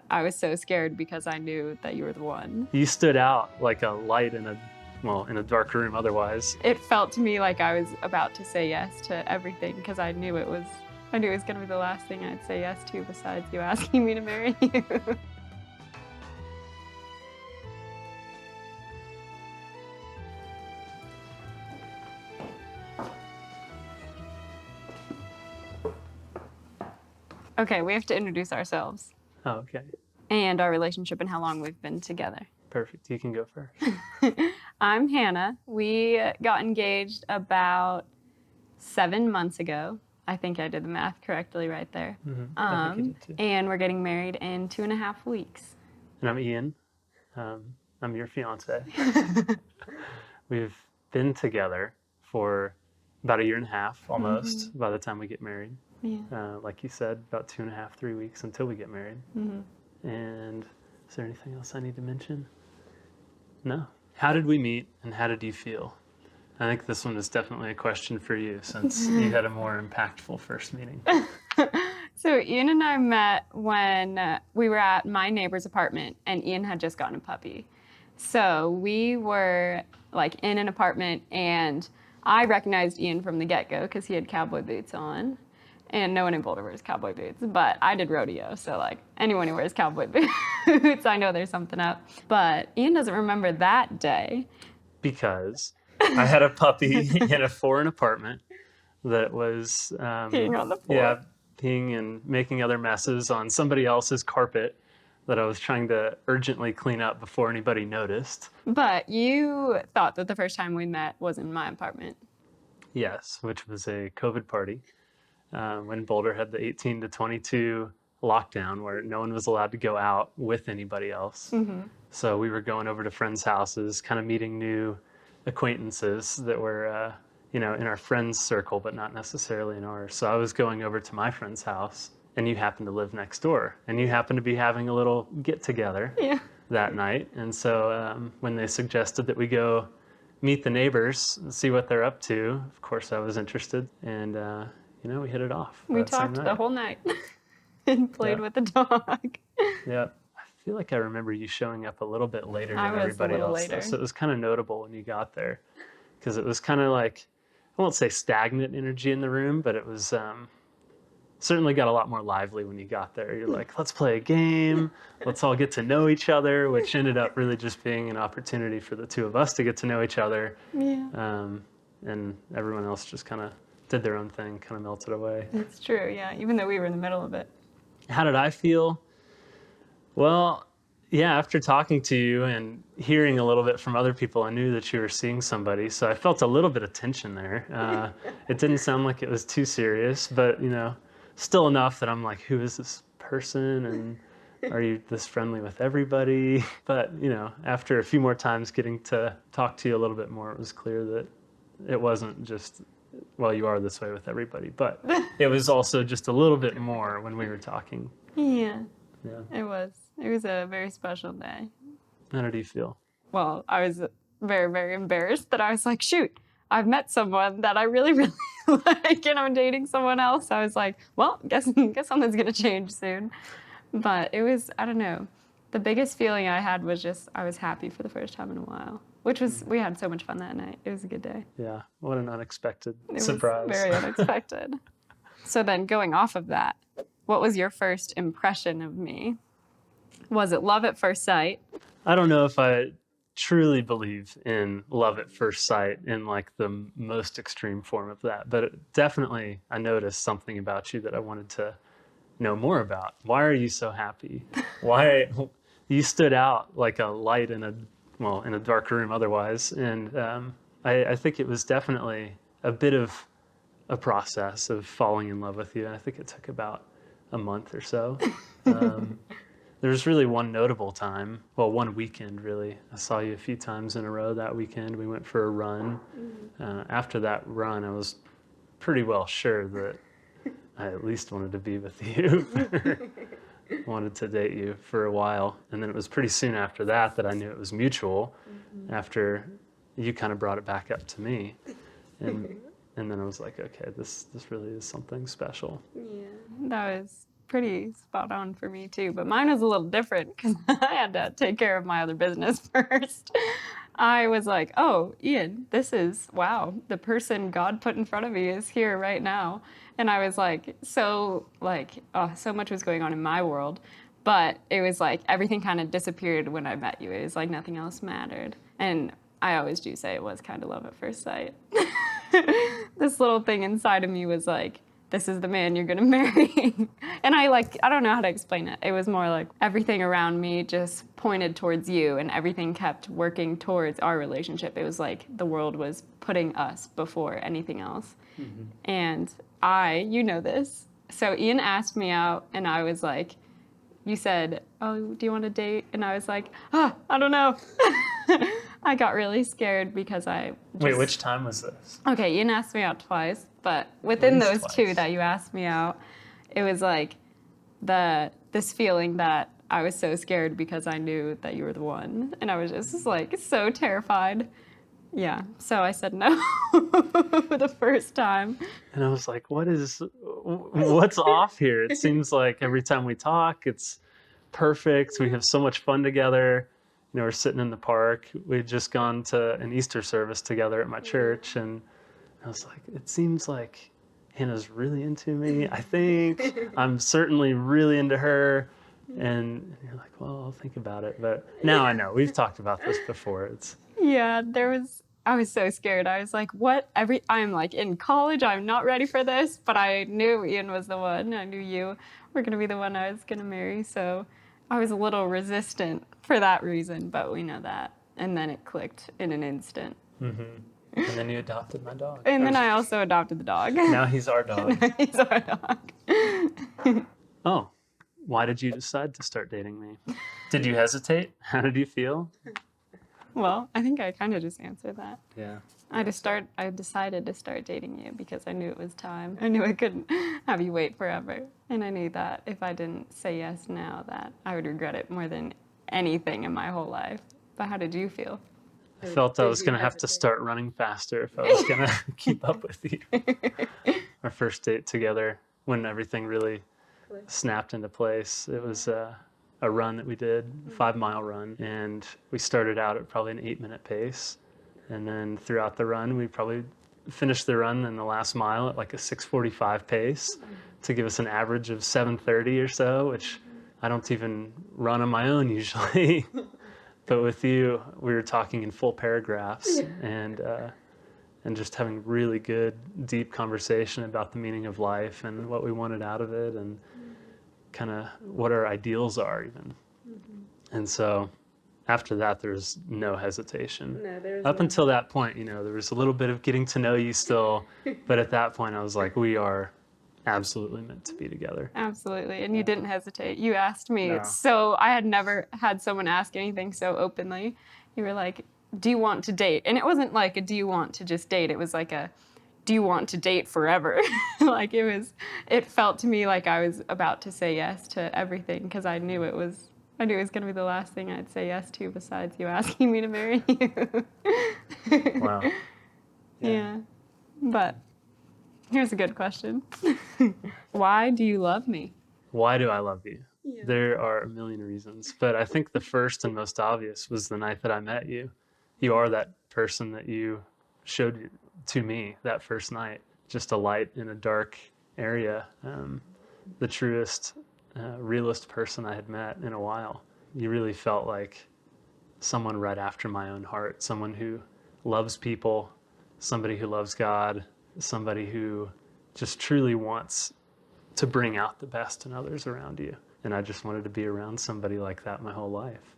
I was so scared because I knew that you were the one. You stood out like a light in a dark room otherwise. It felt to me like I was about to say yes to everything because I knew it was gonna be the last thing I'd say yes to besides you asking me to marry you. Okay, we have to introduce ourselves. Oh, okay. And our relationship and how long we've been together. Perfect. You can go first. I'm Hannah. We got engaged about 7 months ago. I think I did the math correctly right there. I think you did too. And we're getting married in 2.5 weeks. And I'm Ian. I'm your fiance. We've been together for about 1.5 years almost by the time we get married. Yeah. Like you said, about 2.5, 3 weeks until we get married. And is there anything else I need to mention? No. How did we meet and how did you feel? I think this one is definitely a question for you since you had a more impactful first meeting. So Ian and I met when we were at my neighbor's apartment and Ian had just gotten a puppy. So we were like in an apartment and I recognized Ian from the get-go because he had cowboy boots on. And no one in Boulder wears cowboy boots, but I did rodeo, so like anyone who wears cowboy boots, I know there's something up. But Ian doesn't remember that day. Because I had a puppy in a foreign apartment that was Peeing on the floor. Yeah, peeing and making other messes on somebody else's carpet that I was trying to urgently clean up before anybody noticed. But you thought that the first time we met was in my apartment. Yes, which was a COVID party when Boulder had the 18 to 22 lockdown where no one was allowed to go out with anybody else. So we were going over to friends' houses, kind of meeting new acquaintances that were, in our friends' circle, but not necessarily in ours. So I was going over to my friend's house, and you happened to live next door, and you happened to be having a little get-together that night. And so when they suggested that we go meet the neighbors and see what they're up to, of course I was interested, and we hit it off. We talked the whole night and played with the dog. Yeah. I feel like I remember you showing up a little bit later than everybody else. Later. So it was kind of notable when you got there because it was kind of like, I won't say stagnant energy in the room, but it was certainly got a lot more lively when you got there. You're like, let's play a game. Let's all get to know each other, which ended up really just being an opportunity for the two of us to get to know each other. Yeah. And everyone else just kind of did their own thing, kind of melted away. It's true, yeah, even though we were in the middle of it. How did I feel? Well, yeah, after talking to you and hearing a little bit from other people, I knew that you were seeing somebody. So I felt a little bit of tension there. It didn't sound like it was too serious, but, still enough that I'm like, who is this person? And are you this friendly with everybody? But, after a few more times getting to talk to you a little bit more, it was clear that it wasn't just, well, you are this way with everybody, but it was also just a little bit more when we were talking. Yeah. It was a very special day. How did you feel? Well, I was very, very embarrassed that I was like, shoot, I've met someone that I really, really like and I'm dating someone else. I was like, well, guess something's going to change soon. But it was, I don't know. The biggest feeling I had was just, I was happy for the first time in a while, which was, we had so much fun that night. It was a good day. Yeah. What an unexpected surprise. It was very unexpected. So then going off of that, what was your first impression of me? Was it love at first sight? I don't know if I truly believe in love at first sight in like the most extreme form of that, but definitely I noticed something about you that I wanted to know more about. Why are you so happy? Why you stood out like a light in a dark room otherwise. And I think it was definitely a bit of a process of falling in love with you. I think it took about a month or so. There was really one notable time, well, one weekend really. I saw you a few times in a row that weekend. We went for a run. After that run, I was pretty well sure that I at least wanted to be with you. Wanted to date you for a while. And then it was pretty soon after that I knew it was mutual after you kind of brought it back up to me. And then I was like, okay, this really is something special. Yeah, that was pretty spot on for me too, but mine was a little different because I had to take care of my other business first. I was like, oh, Ian, this is, wow, the person God put in front of me is here right now. And I was like, so much was going on in my world, but it was like everything kind of disappeared when I met you. It was like nothing else mattered. And I always do say it was kind of love at first sight. This little thing inside of me was like, this is the man you're gonna marry. And I don't know how to explain it. It was more like everything around me just pointed towards you and everything kept working towards our relationship. It was like the world was putting us before anything else. Mm-hmm. And you know this. So Ian asked me out and I was like, you said, oh, do you want to date? And I was like, I don't know. I got really scared because Wait, which time was this? Okay, Ian asked me out twice, but within those twice. two that you asked me out, it was like this feeling that I was so scared because I knew that you were the one. And I was just like so terrified. Yeah, so I said no the first time. And I was like, what's off here? It seems like every time we talk, it's perfect. We have so much fun together. You know, we're sitting in the park. We'd just gone to an Easter service together at my church. And I was like, it seems like Hannah's really into me. I think I'm certainly really into her. And you're like, well, I'll think about it. But now I know. We've talked about this before. Yeah, I was so scared. I was like, I'm like in college, I'm not ready for this, but I knew Ian was the one. I knew you were going to be the one I was going to marry. So I was a little resistant for that reason, but we know that. And then it clicked in an instant. Mm-hmm. And then you adopted my dog. And then I also adopted the dog. Now he's our dog. Now he's our dog. Oh, why did you decide to start dating me? Did you hesitate? How did you feel? Well, I think I kind of just answered that. Yeah. I decided to start dating you because I knew it was time. I knew I couldn't have you wait forever. And I knew that if I didn't say yes now, that I would regret it more than anything in my whole life. But how did you feel? I felt I was going to have to start running faster if I was going to keep up with you. Our first date together, when everything really snapped into place, it was a run that we did, a 5-mile run. And we started out at probably an 8-minute pace. And then throughout the run, we probably finished the run in the last mile at like a 6:45 pace to give us an average of 7:30 or so, which I don't even run on my own usually. But with you, we were talking in full paragraphs and just having really good, deep conversation about the meaning of life and what we wanted out of it and kind of what our ideals are even. And so after that, there's no hesitation. Up until that point, there was a little bit of getting to know you still, but at that point I was like, we are absolutely meant to be together. Absolutely. And you didn't hesitate. You asked me. No. So I had never had someone ask anything so openly. You were like, do you want to date? And it wasn't like a, do you want to just date? It was like a, do you want to date forever? Like it felt to me like I was about to say yes to everything because I knew it was going to be the last thing I'd say yes to besides you asking me to marry you. Wow. Yeah. But here's a good question. Why do you love me? Why do I love you? Yeah. There are a million reasons, but I think the first and most obvious was the night that I met you. You are that person that you showed to me that first night, just a light in a dark area, the truest, realest person I had met in a while. You really felt like someone right after my own heart, someone who loves people, somebody who loves God, somebody who just truly wants to bring out the best in others around you. And I just wanted to be around somebody like that my whole life.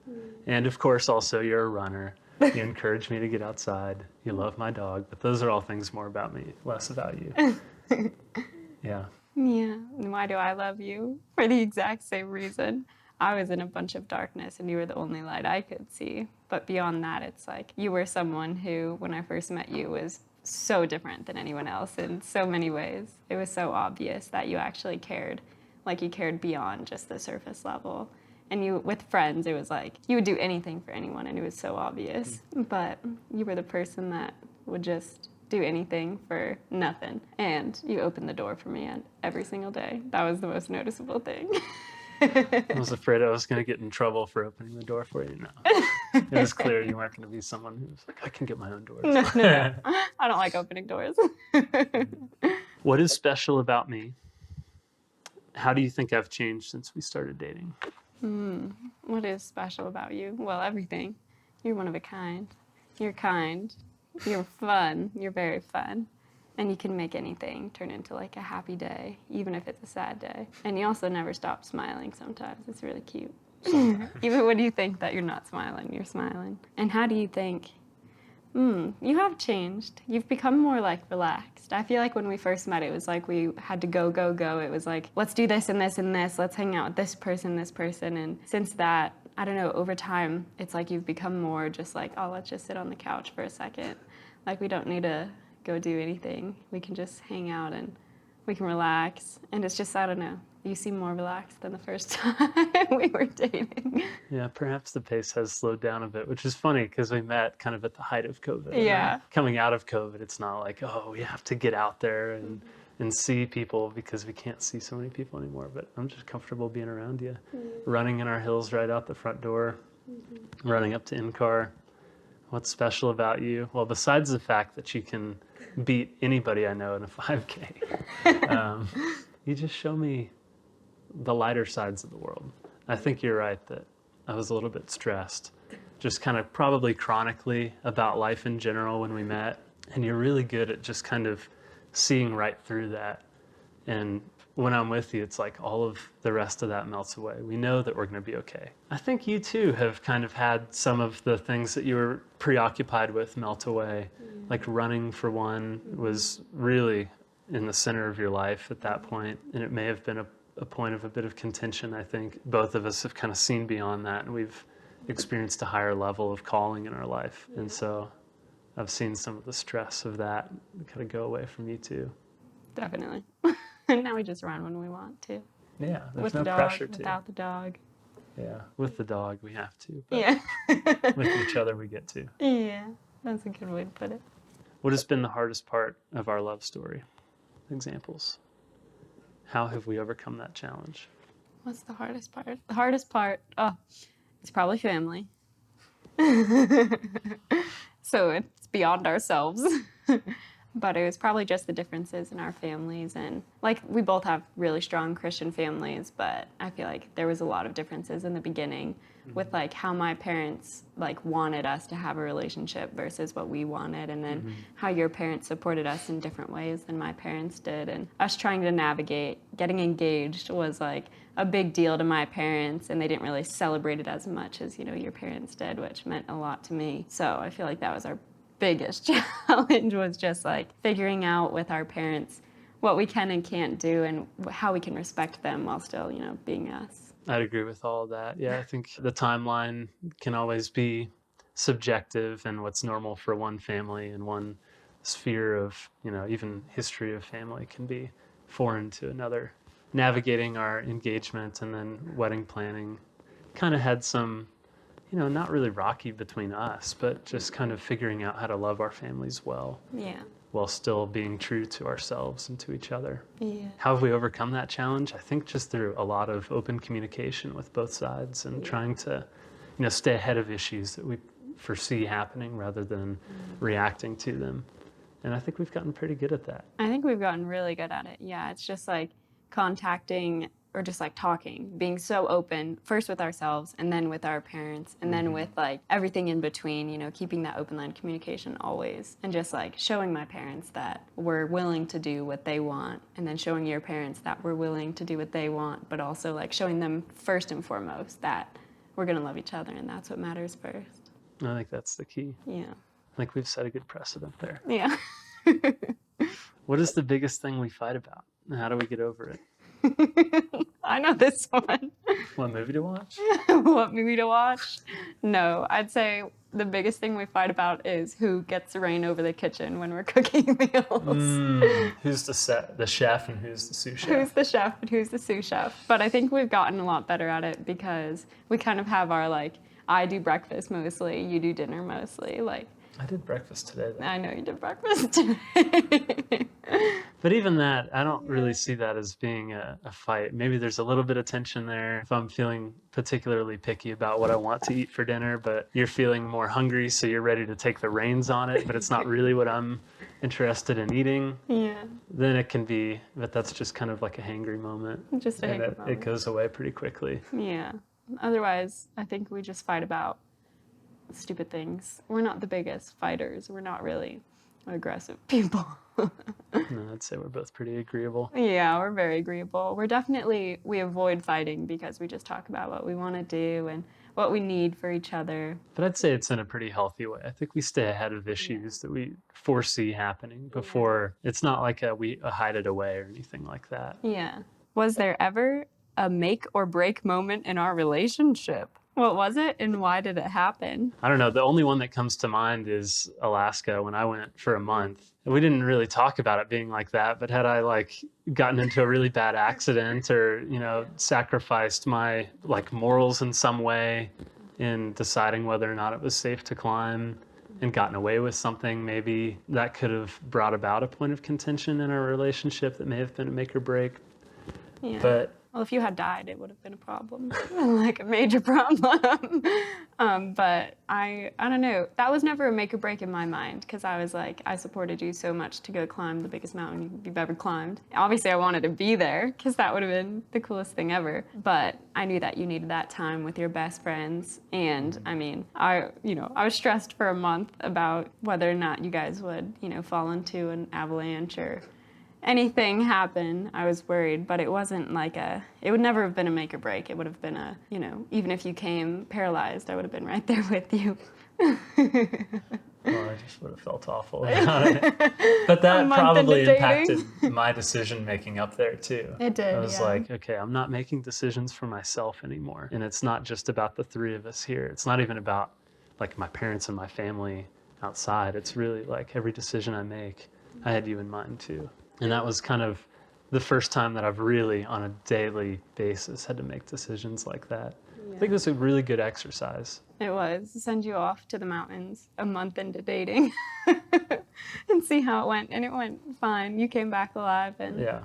And of course, also, you're a runner. You encourage me to get outside. You love my dog. But those are all things more about me, less about you. Yeah. Yeah. And why do I love you? For the exact same reason. I was in a bunch of darkness and you were the only light I could see. But beyond that, it's like you were someone who, when I first met you, was so different than anyone else in so many ways. It was so obvious that you actually cared. Like you cared beyond just the surface level. And you, with friends, it was like you would do anything for anyone and it was so obvious. But you were the person that would just do anything for nothing. And you open the door for me every single day. That was the most noticeable thing. I was afraid I was going to get in trouble for opening the door for you. No, it was clear you weren't going to be someone who was like, I can get my own doors. No. I don't like opening doors. What is special about me? How do you think I've changed since we started dating? What is special about you? Well, everything. You're one of a kind. You're kind. You're fun. You're very fun. And you can make anything turn into like a happy day, even if it's a sad day. And you also never stop smiling sometimes. It's really cute. Even when you think that you're not smiling, you're smiling. And how do you think? You have changed. You've become more like relaxed. I feel like when we first met, it was like we had to go, go, go. It was like, let's do this and this and this. Let's hang out with this person, this person. And since that, I don't know, over time, it's like you've become more just like, oh, let's just sit on the couch for a second. Like we don't need to go do anything. We can just hang out and we can relax. And it's just, I don't know, you seem more relaxed than the first time we were dating. Yeah, perhaps the pace has slowed down a bit, which is funny because we met kind of at the height of COVID. Yeah. Right? Coming out of COVID, it's not like, oh, we have to get out there and see people because we can't see so many people anymore. But I'm just comfortable being around you, running in our hills right out the front door, running up to in-car. What's special about you? Well, besides the fact that you can beat anybody I know in a 5K, you just show me the lighter sides of the world. I think you're right that I was a little bit stressed, just kind of probably chronically about life in general when we met. And you're really good at just kind of seeing right through that. And when I'm with you, it's like all of the rest of that melts away. We know that we're going to be okay. I think you too have kind of had some of the things that you were preoccupied with melt away. Like running, for one, was really in the center of your life at that point, and it may have been a point of a bit of contention. I think both of us have kind of seen beyond that, and we've experienced a higher level of calling in our life. And so I've seen some of the stress of that kind of go away from you too. Definitely. And now we just run when we want to. Yeah, there's with no the dog, pressure to. without the dog. Yeah, with the dog we have to, but Yeah. with each other we get to. Yeah, that's a good way to put it. What has been the hardest part of our love story? Examples. How have we overcome that challenge? What's the hardest part? The hardest part, it's probably family. So it's beyond ourselves. But it was probably just the differences in our families. And like we both have really strong Christian families, but I feel like there was a lot of differences in the beginning with like how my parents like wanted us to have a relationship versus what we wanted, and then how your parents supported us in different ways than my parents did. And us trying to navigate getting engaged was like a big deal to my parents, and they didn't really celebrate it as much as, you know, your parents did, which meant a lot to me. So I feel like that was our biggest challenge, was just like figuring out with our parents what we can and can't do and how we can respect them while still, you know, being us. I'd agree with all of that. Yeah, I think the timeline can always be subjective, and what's normal for one family and one sphere of, you know, even history of family can be foreign to another. Navigating our engagement and then wedding planning kind of had some, you know, not really rocky between us, but just kind of figuring out how to love our families well. Yeah. While still being true to ourselves and to each other. Yeah. How have we overcome that challenge? I think just through a lot of open communication with both sides and trying to, you know, stay ahead of issues that we foresee happening rather than reacting to them. And I think we've gotten pretty good at that. I think we've gotten really good at it. Yeah, it's just like contacting or just like talking, being so open, first with ourselves and then with our parents and then with like everything in between, you know, keeping that open line of communication always, and just like showing my parents that we're willing to do what they want, and then showing your parents that we're willing to do what they want, but also like showing them first and foremost that we're going to love each other and that's what matters first. I think that's the key. Yeah. I think we've set a good precedent there. Yeah. What is the biggest thing we fight about? And how do we get over it? I know this one. What movie to watch? What movie to watch? No, I'd say the biggest thing we fight about is who gets to reign over the kitchen when we're cooking meals. Who's the chef and who's the sous chef? Who's the chef and who's the sous chef? But I think we've gotten a lot better at it because we kind of have our like, I do breakfast mostly, you do dinner mostly. Like I did breakfast today, though. I know you did breakfast today. But even that, I don't really see that as being a fight. Maybe there's a little bit of tension there if I'm feeling particularly picky about what I want to eat for dinner, but you're feeling more hungry, so you're ready to take the reins on it, but it's not really what I'm interested in eating. Yeah, Then it can be, but that's just kind of like a hangry moment. just a And hangry it moment. goes away pretty quickly. Yeah. Otherwise, I think we just fight about stupid things. We're not the biggest fighters. We're not really aggressive people. No, I'd say we're both pretty agreeable. Yeah, we're very agreeable. We avoid fighting because we just talk about what we want to do and what we need for each other. But I'd say it's in a pretty healthy way. I think we stay ahead of issues that we foresee happening before. It's not like we hide it away or anything like that. Yeah. Was there ever a make or break moment in our relationship? What was it and why did it happen? I don't know. The only one that comes to mind is Alaska when I went for a month. We didn't really talk about it being like that, but had I like gotten into a really bad accident or, sacrificed my like morals in some way in deciding whether or not it was safe to climb and gotten away with something, maybe that could have brought about a point of contention in our relationship that may have been a make or break. Yeah. But well, if you had died, it would have been a problem, like a major problem. But I don't know. That was never a make or break in my mind because I was like, I supported you so much to go climb the biggest mountain you've ever climbed. Obviously, I wanted to be there because that would have been the coolest thing ever. But I knew that you needed that time with your best friends. And I mean, I was stressed for a month about whether or not you guys would, fall into an avalanche or anything happen. I was worried, but it wasn't like it would never have been a make or break. It would have been even if you came paralyzed, I would have been right there with you. well, I just would have felt awful about it. But that month probably into impacted my decision making up there too. It did, I was yeah. like, okay, I'm not making decisions for myself anymore. And it's not just about the three of us here. It's not even about like my parents and my family outside. It's really like every decision I make, I had you in mind too. And that was kind of the first time that I've really, on a daily basis, had to make decisions like that. Yeah. I think it was a really good exercise. It was. Send you off to the mountains a month into dating and see how it went. And it went fine. You came back alive, and yeah.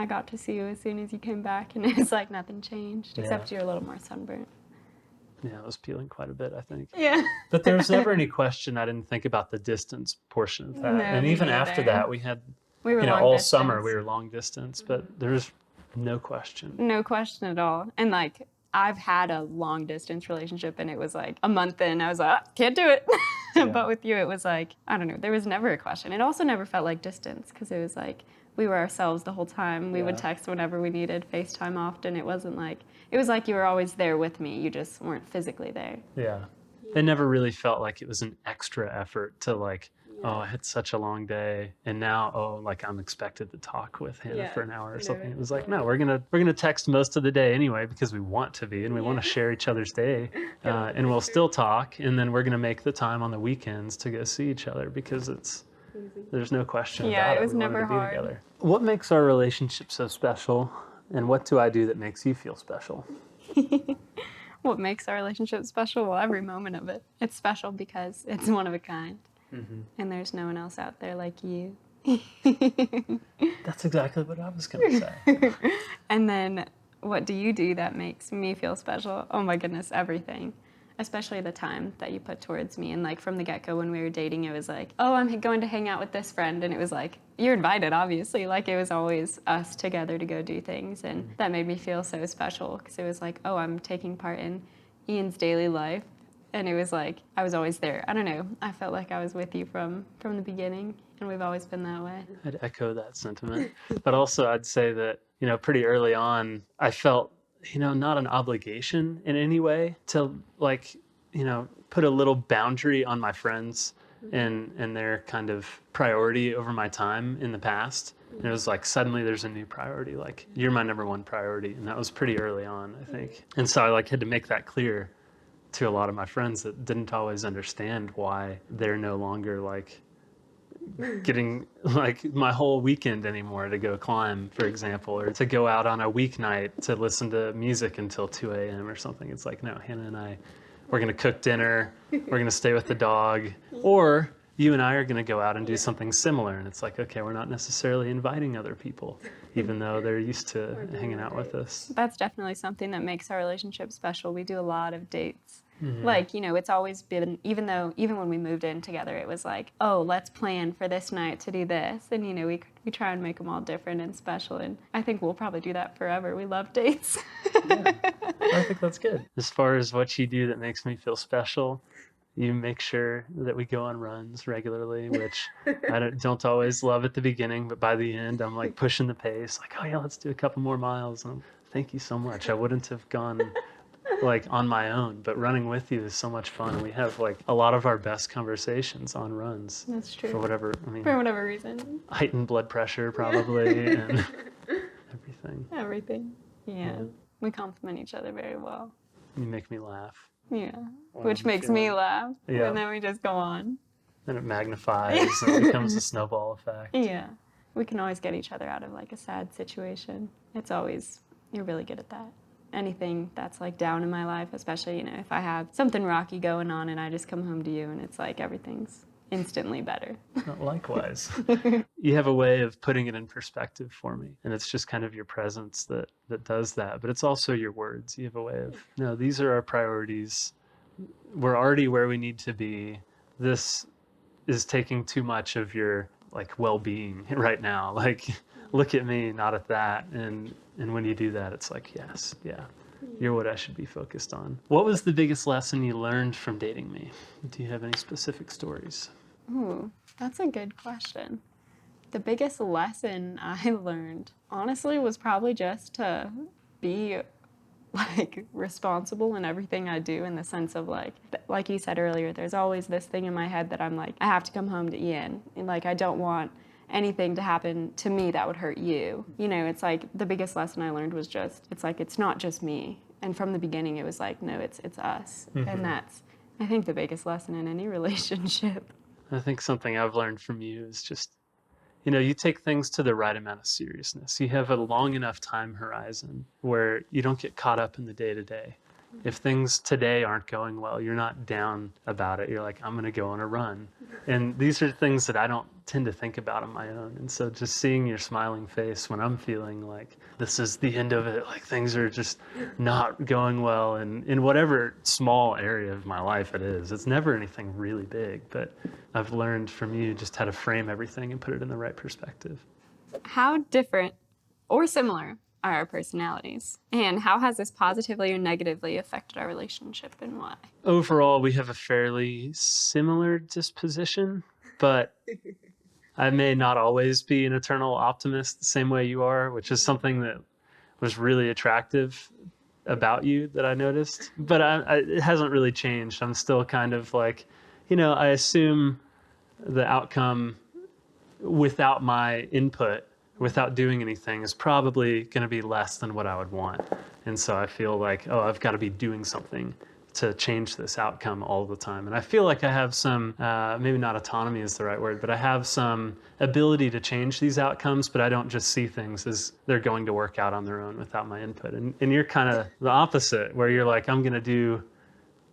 I got to see you as soon as you came back, and it was like nothing changed, except you're a little more sunburnt. Yeah, I was peeling quite a bit, I think. Yeah. But there was never any question I didn't think about the distance portion of that. No, and even after that, we had... We were long all distance. summer we were long distance, but there's no question. No question at all. And like, I've had a long distance relationship and it was like a month in, I was like, can't do it. Yeah. But with you, it was like, I don't know, there was never a question. It also never felt like distance because it was like, we were ourselves the whole time. We would text whenever we needed, FaceTime often. It wasn't like, it was like you were always there with me. You just weren't physically there. Yeah. It never really felt like it was an extra effort to like, oh, I had such a long day, and now, like I'm expected to talk with Hannah for an hour or something. It was like, no, we're gonna text most of the day anyway because we want to be, and we want to share each other's day, and we'll still talk, and then we're gonna make the time on the weekends to go see each other because there's no question about it. It was never hard. hard. Together. What makes our relationship so special, and what do I do that makes you feel special? What makes our relationship special? Well, every moment of it. It's special because it's one of a kind. Mm-hmm. And there's no one else out there like you. That's exactly what I was going to say. And then what do you do that makes me feel special? Oh my goodness, everything. Especially the time that you put towards me. And like from the get-go when we were dating, it was like, oh, I'm going to hang out with this friend. And it was like, you're invited, obviously. Like it was always us together to go do things. And that made me feel so special because it was like, oh, I'm taking part in Ian's daily life. And it was like, I was always there. I don't know. I felt like I was with you from the beginning, and we've always been that way. I'd echo that sentiment. But also I'd say that, pretty early on, I felt, not an obligation in any way to like, put a little boundary on my friends and their kind of priority over my time in the past. And it was like, suddenly there's a new priority. Like, you're my number one priority. And that was pretty early on, I think. And so I like had to make that clear to a lot of my friends that didn't always understand why they're no longer like getting like my whole weekend anymore to go climb, for example, or to go out on a weeknight to listen to music until 2 a.m. or something. It's like, no, Hannah and I, we're going to cook dinner, we're going to stay with the dog, or you and I are going to go out and do something similar. And it's like, okay, we're not necessarily inviting other people, even though they're used to hanging out with us. That's definitely something that makes our relationship special. We do a lot of dates. Mm-hmm. Like, it's always been, even when we moved in together, it was like, oh, let's plan for this night to do this. And, we try and make them all different and special. And I think we'll probably do that forever. We love dates. Yeah, I think that's good. As far as what you do that makes me feel special, you make sure that we go on runs regularly, which I don't always love at the beginning, but by the end, I'm like pushing the pace, like, oh yeah, let's do a couple more miles. And thank you so much. I wouldn't have gone like on my own, but running with you is so much fun. And we have like a lot of our best conversations on runs. That's true. For whatever reason. Heightened blood pressure probably and everything. Everything. Yeah. We compliment each other very well. You make me laugh. Yeah, which makes me laugh. Yeah. And then we just go on. And it magnifies and it becomes a snowball effect. Yeah. We can always get each other out of like a sad situation. You're really good at that. Anything that's like down in my life, especially, if I have something rocky going on and I just come home to you and it's like everything's instantly better. Likewise. You have a way of putting it in perspective for me. And it's just kind of your presence that does that. But it's also your words. You have a way of, no, these are our priorities. We're already where we need to be. This is taking too much of your like well-being right now. Like, look at me, not at that. And when you do that, it's like, yes, yeah. You're what I should be focused on. What was the biggest lesson you learned from dating me? Do you have any specific stories? Ooh, that's a good question. The biggest lesson I learned, honestly, was probably just to be like responsible in everything I do, in the sense of like you said earlier, there's always this thing in my head that I'm like, I have to come home to Ian. And like, I don't want anything to happen to me that would hurt you. It's like the biggest lesson I learned was just, it's like, it's not just me. And from the beginning, it was like, no, it's us. Mm-hmm. And that's, I think, the biggest lesson in any relationship. I think something I've learned from you is just, you take things to the right amount of seriousness. You have a long enough time horizon where you don't get caught up in the day-to-day. If things today aren't going well, you're not down about it. You're like, I'm going to go on a run. And these are things that I don't tend to think about on my own. And so just seeing your smiling face when I'm feeling like this is the end of it, like things are just not going well, and in whatever small area of my life it is, it's never anything really big, but I've learned from you just how to frame everything and put it in the right perspective. How different or similar are our personalities? And how has this positively or negatively affected our relationship, and why? Overall, we have a fairly similar disposition, but I may not always be an eternal optimist the same way you are, which is something that was really attractive about you that I noticed. But it hasn't really changed. I'm still kind of like, I assume the outcome without my input, without doing anything, is probably going to be less than what I would want. And so I feel like, oh, I've got to be doing something to change this outcome all the time. And I feel like I have some, maybe not autonomy is the right word, but I have some ability to change these outcomes, but I don't just see things as they're going to work out on their own without my input. And you're kind of the opposite, where you're like, I'm going to do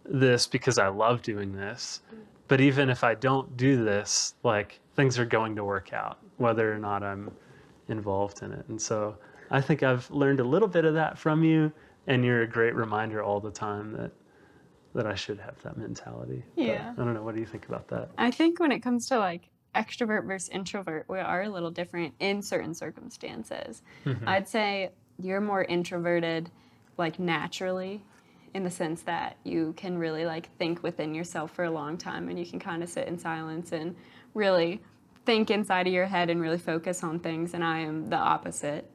this because I love doing this. But even if I don't do this, like, things are going to work out, whether or not I'm involved in it. And so I think I've learned a little bit of that from you, and you're a great reminder all the time that I should have that mentality. Yeah. But I don't know. What do you think about that? I think when it comes to like extrovert versus introvert, we are a little different in certain circumstances. Mm-hmm. I'd say you're more introverted, like naturally, in the sense that you can really like think within yourself for a long time, and you can kind of sit in silence and really think inside of your head and really focus on things. And I am the opposite.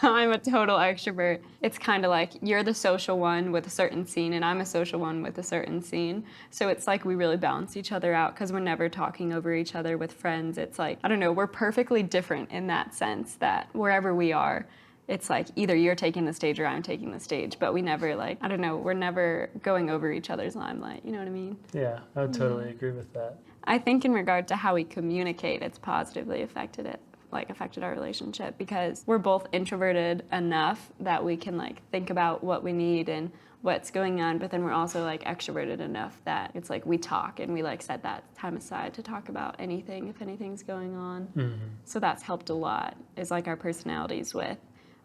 I'm a total extrovert. It's kind of like you're the social one with a certain scene, and I'm a social one with a certain scene. So it's like we really balance each other out, because we're never talking over each other with friends. It's like, I don't know, we're perfectly different in that sense, that wherever we are, it's like either you're taking the stage or I'm taking the stage, but we never like, I don't know, we're never going over each other's limelight. You know what I mean? Yeah, I would totally agree with that. I think in regard to how we communicate, it's positively affected our relationship, because we're both introverted enough that we can like think about what we need and what's going on, but then we're also like extroverted enough that it's like we talk and we like set that time aside to talk about anything if anything's going on. So that's helped a lot, is like our personalities with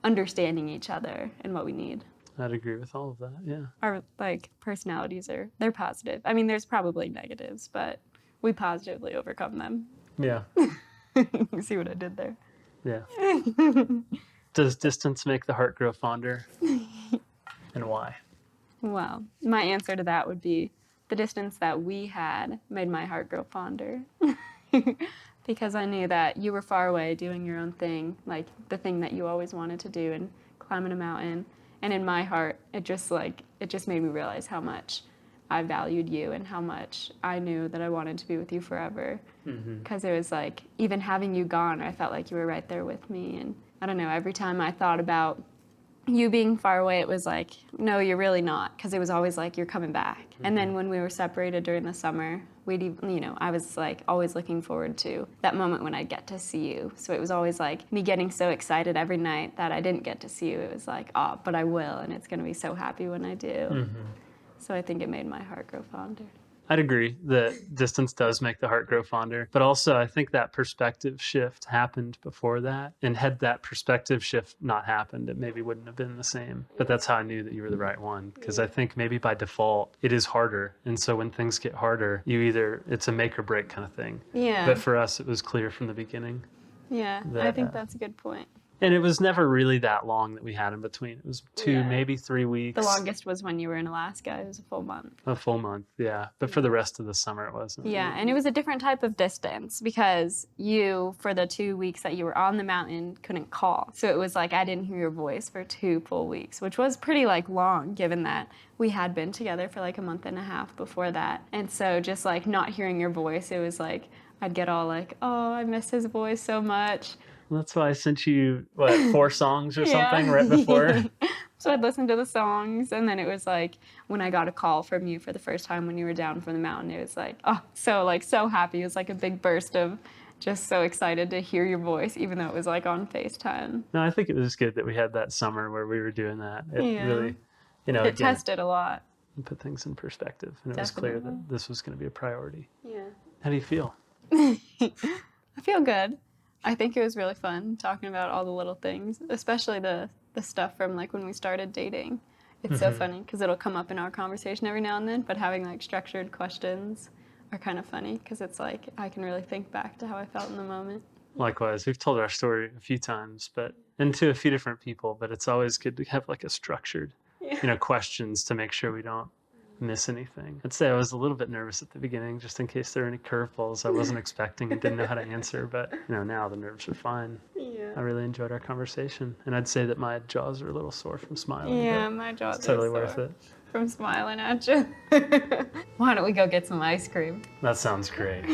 understanding each other and what we need. I'd agree with all of that. Yeah. Our like personalities they're positive. I mean, there's probably negatives, but we positively overcome them. Yeah. You see what I did there? Yeah. Does distance make the heart grow fonder? And why? Well, my answer to that would be the distance that we had made my heart grow fonder. Because I knew that you were far away doing your own thing, like the thing that you always wanted to do and climbing a mountain. And in my heart, it just made me realize how much I valued you and how much I knew that I wanted to be with you forever. Because it was like, even having you gone, I felt like you were right there with me. And I don't know, every time I thought about you being far away, it was like, no, you're really not, because it was always like, you're coming back. And then when we were separated during the summer, I was like always looking forward to that moment when I'd get to see you. So it was always like me getting so excited every night that I didn't get to see you. It was like, oh, but I will, and it's going to be so happy when I do. So I think it made my heart grow fonder. I'd agree that distance does make the heart grow fonder, but also I think that perspective shift happened before that. And had that perspective shift not happened, it maybe wouldn't have been the same. But that's how I knew that you were the right one, because I think maybe by default it is harder. And so when things get harder, it's a make or break kind of thing. Yeah. But for us, it was clear from the beginning. Yeah, I think that's a good point. And it was never really that long that we had in between. It was 2, maybe 3 weeks. The longest was when you were in Alaska. It was a full month. A full month, yeah. But for the rest of the summer, it wasn't. Yeah, and it was a different type of distance because you, for the 2 weeks that you were on the mountain, couldn't call. So it was like I didn't hear your voice for 2 full weeks, which was pretty like long given that we had been together for like a month and a half before that. And so just like not hearing your voice, it was like I'd get all like, oh, I miss his voice so much. That's why I sent you, 4 songs or something right before? So I'd listen to the songs, and then it was like when I got a call from you for the first time when you were down from the mountain, it was like, oh, so happy. It was like a big burst of just so excited to hear your voice, even though it was like on FaceTime. No, I think it was good that we had that summer where we were doing that. It really, it tested a lot. Put things in perspective, and it was clear that this was going to be a priority. Yeah. How do you feel? I feel good. I think it was really fun talking about all the little things, especially the stuff from like when we started dating. It's so funny because it'll come up in our conversation every now and then, but having like structured questions are kind of funny because it's like I can really think back to how I felt in the moment. Likewise, we've told our story a few times, and to a few different people, but it's always good to have like a structured, questions to make sure we don't miss anything. I'd say I was a little bit nervous at the beginning just in case there were any curveballs I wasn't expecting and didn't know how to answer, but now the nerves are fine. Yeah. I really enjoyed our conversation, and I'd say that my jaws are a little sore from smiling. Yeah, my jaws it's totally are worth sore it. From smiling at you. Why don't we go get some ice cream? That sounds great.